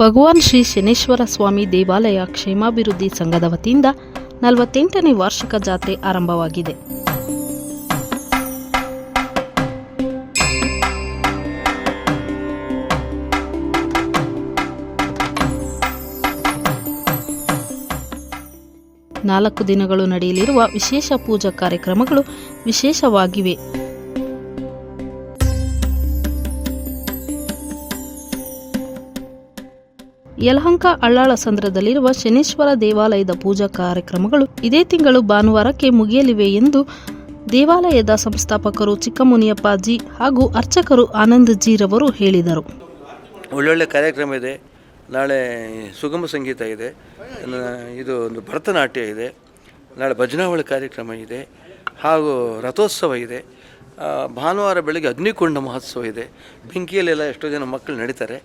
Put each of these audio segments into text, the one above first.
ಭಗವಾನ್ ಶ್ರೀ ಶನೇಶ್ವರ ಸ್ವಾಮಿ ದೇವಾಲಯ ಕ್ಷೇಮಾಭಿವೃದ್ಧಿ ಸಂಘದ ವತಿಯಿಂದ 48ನೇ ವಾರ್ಷಿಕ ಜಾತ್ರೆ ಆರಂಭವಾಗಿದೆ. ನಾಲ್ಕು ದಿನಗಳು ನಡೆಯಲಿರುವ ವಿಶೇಷ ಪೂಜಾ ಕಾರ್ಯಕ್ರಮಗಳು ವಿಶೇಷವಾಗಿವೆ. ಯಲಹಂಕ ಅಳ್ಳಾಳಸಂದ್ರದಲ್ಲಿರುವ ಶನೇಶ್ವರ ದೇವಾಲಯದ ಪೂಜಾ ಕಾರ್ಯಕ್ರಮಗಳು ಇದೇ ತಿಂಗಳು ಭಾನುವಾರಕ್ಕೆ ಮುಗಿಯಲಿವೆ ಎಂದು ದೇವಾಲಯದ ಸಂಸ್ಥಾಪಕರು ಚಿಕ್ಕಮುನಿಯಪ್ಪಾಜಿ ಹಾಗೂ ಅರ್ಚಕರು ಆನಂದ್ ಜೀರವರು ಹೇಳಿದರು. ಒಳ್ಳೊಳ್ಳೆ ಕಾರ್ಯಕ್ರಮ ಇದೆ. ನಾಳೆ ಸುಗಮ ಸಂಗೀತ ಇದೆ, ಇದು ಒಂದು ಭರತನಾಟ್ಯ ಇದೆ, ನಾಳೆ ಭಜನಾವಳಿ ಕಾರ್ಯಕ್ರಮ ಇದೆ ಹಾಗೂ ರಥೋತ್ಸವ ಇದೆ. ಭಾನುವಾರ ಬೆಳಗ್ಗೆ ಅಗ್ನಿಕೊಂಡ ಮಹೋತ್ಸವ ಇದೆ. ಬೆಂಕಿಯಲ್ಲೆಲ್ಲ ಎಷ್ಟೋ ಜನ ಮಕ್ಕಳು ನಡೀತಾರೆ.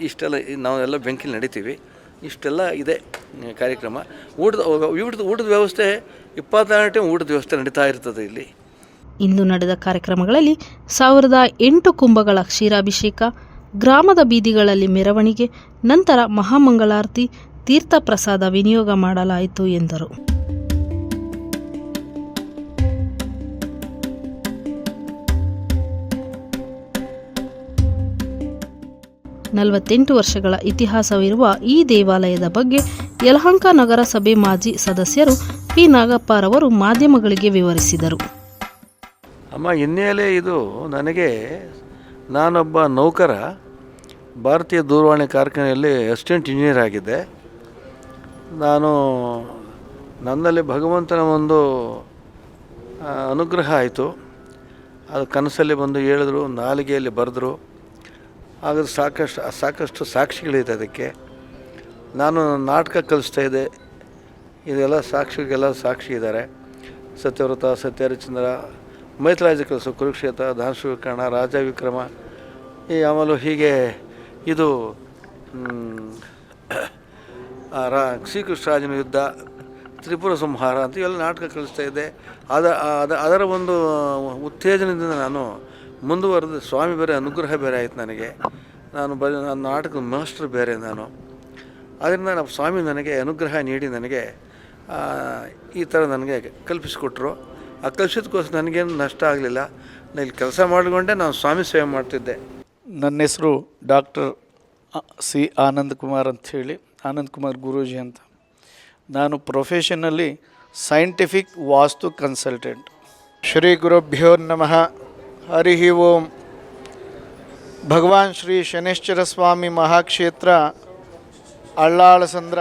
ಇಷ್ಟೆಲ್ಲ ನಾವೆಲ್ಲ ಬೆಂಕಿಲಿ ನಡೀತೀವಿ. ಇಷ್ಟೆಲ್ಲ ಇದೆ ಕಾರ್ಯಕ್ರಮ. ಊಟದ ವ್ಯವಸ್ಥೆ 24 ಗಂಟೆ ಊಟದ ವ್ಯವಸ್ಥೆ ನಡೀತಾ ಇರ್ತದೆ ಇಲ್ಲಿ. ಇಂದು ನಡೆದ ಕಾರ್ಯಕ್ರಮಗಳಲ್ಲಿ 1008 ಕುಂಭಗಳ ಕ್ಷೀರಾಭಿಷೇಕ, ಗ್ರಾಮದ ಬೀದಿಗಳಲ್ಲಿ ಮೆರವಣಿಗೆ, ನಂತರ ಮಹಾಮಂಗಳಾರತಿ, ತೀರ್ಥ ಪ್ರಸಾದ ವಿನಿಯೋಗ ಮಾಡಲಾಯಿತು ಎಂದರು. ನಲವತ್ತೆಂಟು ವರ್ಷಗಳ ಇತಿಹಾಸವಿರುವ ಈ ದೇವಾಲಯದ ಬಗ್ಗೆ ಯಲಹಂಕ ನಗರಸಭೆ ಮಾಜಿ ಸದಸ್ಯರು ಪಿ ನಾಗಪ್ಪರವರು ಮಾಧ್ಯಮಗಳಿಗೆ ವಿವರಿಸಿದರು. ಹಿನ್ನೆಲೆ ಇದು ನನಗೆ, ನಾನೊಬ್ಬ ನೌಕರ, ಭಾರತೀಯ ದೂರವಾಣಿ ಕಾರ್ಖಾನೆಯಲ್ಲಿ ಅಸಿಸ್ಟೆಂಟ್ ಇಂಜಿನಿಯರ್ ಆಗಿದ್ದೆ. ನನ್ನಲ್ಲಿ ಭಗವಂತನ ಒಂದು ಅನುಗ್ರಹ ಆಯಿತು. ಅದು ಕನಸಲ್ಲಿ ಬಂದು ಹೇಳಿದ್ರು, ನಾಲಿಗೆಯಲ್ಲಿ ಬರೆದ್ರು. ಆಗ ಸಾಕಷ್ಟು ಸಾಕ್ಷಿಗಳಿದೆ ಅದಕ್ಕೆ. ನಾನು ನಾಟಕ ಕಲಿಸ್ತಾಯಿದ್ದೆ, ಇದೆಲ್ಲ ಸಾಕ್ಷಿಗೆಲ್ಲ ಸಾಕ್ಷಿ ಇದ್ದಾರೆ. ಸತ್ಯವ್ರತ, ಸತ್ಯಹರಿಶ್ಚಂದ್ರ, ಮೈತ್ರಾಜ ಕೆಲಸ, ಕುರುಕ್ಷೇತ್ರ, ದಾನಶೂಕರ್ಣ, ರಾಜ ವಿಕ್ರಮ, ಆಮೇಲೆ ಹೀಗೆ ಇದು ಶ್ರೀಕೃಷ್ಣರಾಜನ ಯುದ್ಧ, ತ್ರಿಪುರ ಸಂಹಾರ ಅಂತ ಇವೆಲ್ಲ ನಾಟಕ ಕಲಿಸ್ತಾಯಿದ್ದೆ. ಅದರ ಒಂದು ಉತ್ತೇಜನದಿಂದ ನಾನು ಮುಂದುವರೆದು, ಸ್ವಾಮಿ ಬೇರೆ ಅನುಗ್ರಹ ಬೇರೆ ಆಯಿತು ನನಗೆ. ನನ್ನ ನಾಟಕದ ಮಾಸ್ಟರ್ ಬೇರೆ ನಾನು. ಅದರಿಂದ ಸ್ವಾಮಿ ನನಗೆ ಅನುಗ್ರಹ ನೀಡಿ ನನಗೆ ಈ ಥರ ನನಗೆ ಕಲ್ಪಿಸಿಕೊಟ್ರು. ಆ ಕಲ್ಪಿಸಿದಕ್ಕೋಸ್ಕರ ನನಗೇನು ನಷ್ಟ ಆಗಲಿಲ್ಲ. ನಾನು ಇಲ್ಲಿ ಕೆಲಸ ಮಾಡಿಕೊಂಡೆ ನಾನು ಸ್ವಾಮಿ ಸೇವೆ ಮಾಡ್ತಿದ್ದೆ. ನನ್ನ ಹೆಸರು ಡಾಕ್ಟರ್ ಸಿ ಆನಂದ್ ಕುಮಾರ್ ಅಂಥೇಳಿ, ಆನಂದ್ ಕುಮಾರ್ ಗುರೂಜಿ ಅಂತ. ನಾನು ಪ್ರೊಫೆಷನಲ್ಲಿ ಸೈಂಟಿಫಿಕ್ ವಾಸ್ತು ಕನ್ಸಲ್ಟೆಂಟ್. ಶ್ರೀ ಗುರುಭ್ಯೋ ನಮಃ. ಹರಿ ಓಂ. ಭಗವಾನ್ ಶ್ರೀ ಶನೇಶ್ವರ ಸ್ವಾಮಿ ಮಹಾಕ್ಷೇತ್ರ ಅಳ್ಳಾಳಸಂದ್ರ,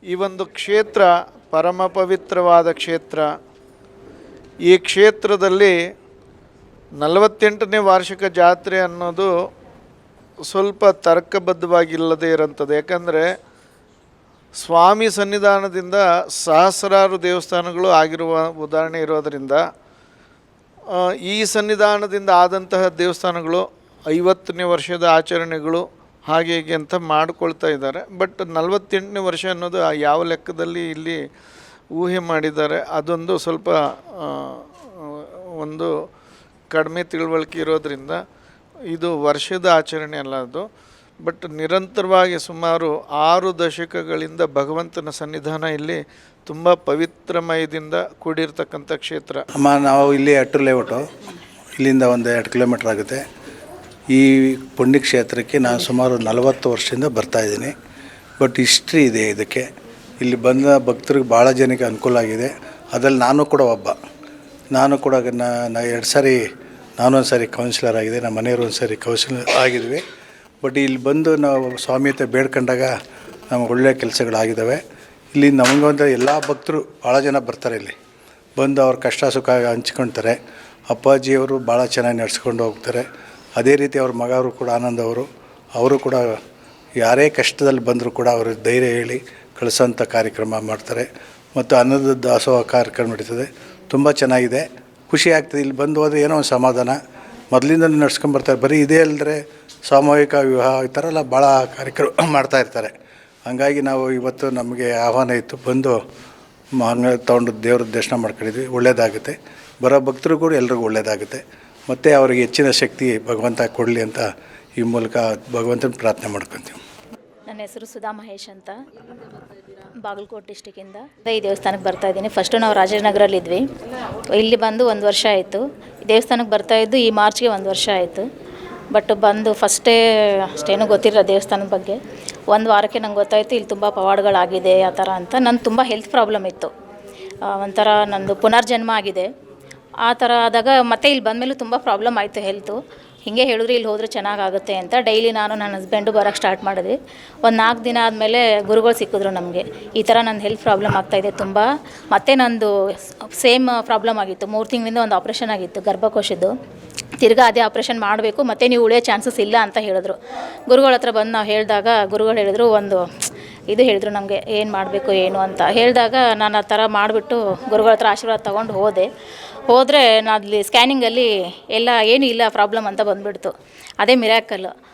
ಈ ಒಂದು ಕ್ಷೇತ್ರ ಪರಮ ಪವಿತ್ರವಾದ ಕ್ಷೇತ್ರ. ಈ ಕ್ಷೇತ್ರದಲ್ಲಿ 48ನೇ ವಾರ್ಷಿಕ ಜಾತ್ರೆ ಅನ್ನೋದು ಸ್ವಲ್ಪ ತರ್ಕಬದ್ಧವಾಗಿಲ್ಲದೆ ಇರೋಂಥದ್ದು. ಯಾಕಂದರೆ ಸ್ವಾಮಿ ಸನ್ನಿಧಾನದಿಂದ ಸಹಸ್ರಾರು ದೇವಸ್ಥಾನಗಳು ಆಗಿರುವ ಉದಾಹರಣೆ ಇರೋದರಿಂದ ಈ ಸನ್ನಿಧಾನದಿಂದ ಆದಂತಹ ದೇವಸ್ಥಾನಗಳು 50ನೇ ವರ್ಷದ ಆಚರಣೆಗಳು ಹಾಗೆ ಹೀಗೆ ಅಂತ ಮಾಡ್ಕೊಳ್ತಾ ಇದ್ದಾರೆ. ಬಟ್ 48ನೇ ವರ್ಷ ಅನ್ನೋದು ಯಾವ ಲೆಕ್ಕದಲ್ಲಿ ಇಲ್ಲಿ ಊಹೆ ಮಾಡಿದ್ದಾರೆ, ಅದೊಂದು ಸ್ವಲ್ಪ ಒಂದು ಕಡಿಮೆ ತಿಳುವಳಿಕೆ ಇರೋದರಿಂದ ಇದು ವರ್ಷದ ಆಚರಣೆ ಅಲ್ಲ ಅದು. ಬಟ್ ನಿರಂತರವಾಗಿ ಸುಮಾರು 6 ದಶಕಗಳಿಂದ ಭಗವಂತನ ಸನ್ನಿಧಾನ ಇಲ್ಲಿ ತುಂಬ ಪವಿತ್ರಮಯದಿಂದ ಕೂಡಿರ್ತಕ್ಕಂಥ ಕ್ಷೇತ್ರ. ನಾವು ಇಲ್ಲಿ ಅಟ್ಟೂರು ಲೇಔಟು, ಇಲ್ಲಿಂದ ಒಂದು 2 ಕಿಲೋಮೀಟ್ರ್ ಆಗುತ್ತೆ. ಈ ಪುಣ್ಯಕ್ಷೇತ್ರಕ್ಕೆ ನಾನು ಸುಮಾರು 40 ವರ್ಷದಿಂದ ಬರ್ತಾಯಿದ್ದೀನಿ. ಬಟ್ ಹಿಸ್ಟ್ರಿ ಇದೆ ಇದಕ್ಕೆ. ಇಲ್ಲಿ ಬಂದ ಭಕ್ತರಿಗೆ ಭಾಳ ಜನಕ್ಕೆ ಅನುಕೂಲ ಆಗಿದೆ. ಅದರಲ್ಲಿ ನಾನು ಕೂಡ ಒಬ್ಬ. ನಾನು ಕೂಡ 2 ಸಾರಿ ನಾನೊಂದು ಸಾರಿ ಕೌನ್ಸಿಲರ್ ಆಗಿದೆ, ನಮ್ಮ ಮನೆಯವರು ಒಂದು ಸಾರಿ ಕೌನ್ಸಿಲರ್ ಆಗಿದ್ವಿ. ಬಟ್ ಇಲ್ಲಿ ಬಂದು ನಾವು ಸ್ವಾಮಿ ಹತ್ರ ಬೇಡ್ಕೊಂಡಾಗ ನಮಗೆ ಒಳ್ಳೆಯ ಕೆಲಸಗಳಾಗಿದ್ದಾವೆ. ಇಲ್ಲಿ ನಮಗೊಂದು ಎಲ್ಲ ಭಕ್ತರು ಭಾಳ ಜನ ಬರ್ತಾರೆ. ಇಲ್ಲಿ ಬಂದು ಅವ್ರ ಕಷ್ಟ ಸುಖ ಹಂಚ್ಕೊಳ್ತಾರೆ. ಅಪ್ಪಾಜಿಯವರು ಭಾಳ ಚೆನ್ನಾಗಿ ನಡೆಸ್ಕೊಂಡು ಹೋಗ್ತಾರೆ. ಅದೇ ರೀತಿ ಅವ್ರ ಮಗವರು ಕೂಡ ಆನಂದ್ ಅವರು ಕೂಡ ಯಾರೇ ಕಷ್ಟದಲ್ಲಿ ಬಂದರೂ ಕೂಡ ಅವರು ಧೈರ್ಯ ಹೇಳಿ ಕಳಿಸೋಂಥ ಕಾರ್ಯಕ್ರಮ ಮಾಡ್ತಾರೆ. ಮತ್ತು ಅನ್ನದ ದಾಸೋಹ ಕಾರ್ಯಕ್ರಮ ನಡೀತದೆ. ತುಂಬ ಚೆನ್ನಾಗಿದೆ, ಖುಷಿ ಆಗ್ತದೆ. ಇಲ್ಲಿ ಬಂದು ಹೋದರೆ ಏನೋ ಒಂದು ಸಮಾಧಾನ. ಮೊದಲಿಂದ ನಡ್ಸ್ಕೊಂಬರ್ತಾರೆ. ಬರೀ ಇದೇ ಅಲ್ಲದೆ ಸಾಮೂಹಿಕ ವಿವಾಹ ಈ ಥರ ಎಲ್ಲ ಭಾಳ ಕಾರ್ಯಕ್ರಮ ಮಾಡ್ತಾಯಿರ್ತಾರೆ. ಹಾಗಾಗಿ ನಾವು ಇವತ್ತು ನಮಗೆ ಆಹ್ವಾನ ಇತ್ತು, ಬಂದು ತೊಗೊಂಡು ದೇವ್ರ ದರ್ಶನ ಮಾಡ್ಕೊಂಡಿದ್ವಿ. ಒಳ್ಳೆಯದಾಗುತ್ತೆ. ಬರೋ ಭಕ್ತರು ಕೂಡ ಎಲ್ರಿಗೂ ಒಳ್ಳೆಯದಾಗುತ್ತೆ. ಮತ್ತು ಅವರಿಗೆ ಹೆಚ್ಚಿನ ಶಕ್ತಿ ಭಗವಂತ ಕೊಡಲಿ ಅಂತ ಈ ಮೂಲಕ ಭಗವಂತನ ಪ್ರಾರ್ಥನೆ ಮಾಡ್ಕೊತೀವಿ. ನನ್ನ ಹೆಸರು ಸುಧಾ ಮಹೇಶ್ ಅಂತ, ಬಾಗಲಕೋಟೆ ಡಿಸ್ಟಿಕ್ಕಿಂದ ಈ ದೇವಸ್ಥಾನಕ್ಕೆ ಬರ್ತಾ ಇದ್ದೀನಿ. ಫಸ್ಟು ನಾವು ರಾಜನಗರಲ್ಲಿದ್ವಿ, ಇಲ್ಲಿ ಬಂದು 1 ವರ್ಷ ಆಯಿತು. ದೇವಸ್ಥಾನಕ್ಕೆ ಬರ್ತಾಯಿದ್ದು ಈ ಮಾರ್ಚ್ಗೆ 1 ವರ್ಷ ಆಯಿತು. ಬಟ್ ಬಂದು ಫಸ್ಟೇ ಅಷ್ಟೇನೂ ಗೊತ್ತಿರಲಿಲ್ಲ ದೇವಸ್ಥಾನದ ಬಗ್ಗೆ. 1 ವಾರಕ್ಕೆ ನಂಗೆ ಗೊತ್ತಾಯಿತು ಇಲ್ಲಿ ತುಂಬ ಪವಾಡಗಳಾಗಿದೆ ಆ ಥರ ಅಂತ. ನನ್ನ ತುಂಬ ಹೆಲ್ತ್ ಪ್ರಾಬ್ಲಮ್ ಇತ್ತು, ಒಂಥರ ನಂದು ಪುನರ್ಜನ್ಮ ಆಗಿದೆ. ಆ ಥರ ಆದಾಗ ಮತ್ತೆ ಇಲ್ಲಿ ಬಂದಮೇಲೂ ತುಂಬ ಪ್ರಾಬ್ಲಮ್ ಆಯಿತು ಹೆಲ್ತು. ಹೀಗೆ ಹೇಳಿದ್ರು ಇಲ್ಲಿ ಹೋದರೆ ಚೆನ್ನಾಗಾಗುತ್ತೆ ಅಂತ ಡೈಲಿ ನಾನು ನನ್ನ ಹಸ್ಬೆಂಡು ಬರೋಕ್ಕೆ ಸ್ಟಾರ್ಟ್ ಮಾಡಿದ್ವಿ. ಒಂದು 4 ದಿನ ಆದಮೇಲೆ ಗುರುಗಳು ಸಿಕ್ಕಿದ್ರು ನಮಗೆ. ಈ ಥರ ನನ್ನ ಹೆಲ್ತ್ ಪ್ರಾಬ್ಲಮ್ ಆಗ್ತಾಯಿದೆ ತುಂಬ. ಮತ್ತು ನಂದು ಸೇಮ್ ಪ್ರಾಬ್ಲಮ್ ಆಗಿತ್ತು. 3 ತಿಂಗಳಿಂದ ಒಂದು ಆಪ್ರೇಷನ್ ಆಗಿತ್ತು ಗರ್ಭಕೋಶದ್ದು. ತಿರ್ಗಾ ಅದೇ ಆಪ್ರೇಷನ್ ಮಾಡಬೇಕು, ಮತ್ತು ನೀವು ಉಳಿಯೋ ಚಾನ್ಸಸ್ ಇಲ್ಲ ಅಂತ ಹೇಳಿದ್ರು. ಗುರುಗಳ ಹತ್ರ ಬಂದು ನಾವು ಹೇಳಿದಾಗ ಗುರುಗಳು ಹೇಳಿದ್ರು, ಒಂದು ಇದು ಹೇಳಿದ್ರು ನಮಗೆ ಏನು ಮಾಡಬೇಕು ಏನು ಅಂತ ಹೇಳಿದಾಗ ನಾನು ಆ ಥರ ಮಾಡಿಬಿಟ್ಟು ಗುರುಗಳ ಹತ್ರ ಆಶೀರ್ವಾದ ತೊಗೊಂಡು ಹೋದರೆ ನಾನು ಅಲ್ಲಿ ಸ್ಕ್ಯಾನಿಂಗಲ್ಲಿ ಎಲ್ಲ ಏನೂ ಇಲ್ಲ ಪ್ರಾಬ್ಲಮ್ ಅಂತ ಬಂದುಬಿಡ್ತು. ಅದೇ ಮಿರಾಕಲ್ಲು.